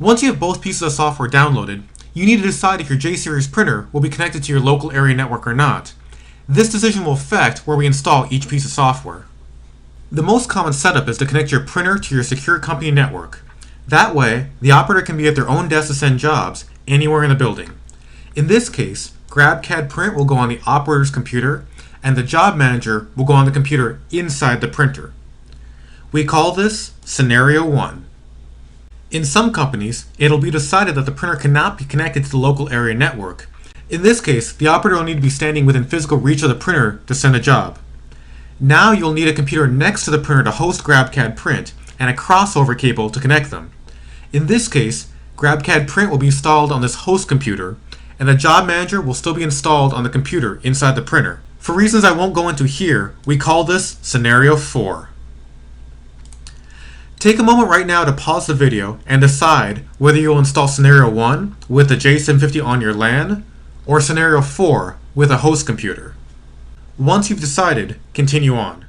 Once you have both pieces of software downloaded, you need to decide if your J Series printer will be connected to your local area network or not. This decision will affect where we install each piece of software. The most common setup is to connect your printer to your secure company network. That way, the operator can be at their own desk to send jobs anywhere in the building. In this case, GrabCAD Print will go on the operator's computer, and the job manager will go on the computer inside the printer. We call this Scenario 1. In some companies, it'll be decided that the printer cannot be connected to the local area network. In this case, the operator will need to be standing within physical reach of the printer to send a job. Now you'll need a computer next to the printer to host GrabCAD Print and a crossover cable to connect them. In this case, GrabCAD Print will be installed on this host computer, and the job manager will still be installed on the computer inside the printer. For reasons I won't go into here, we call this Scenario 4. Take a moment right now to pause the video and decide whether you'll install Scenario 1 with the J750 on your LAN or Scenario 4 with a host computer. Once you've decided, continue on.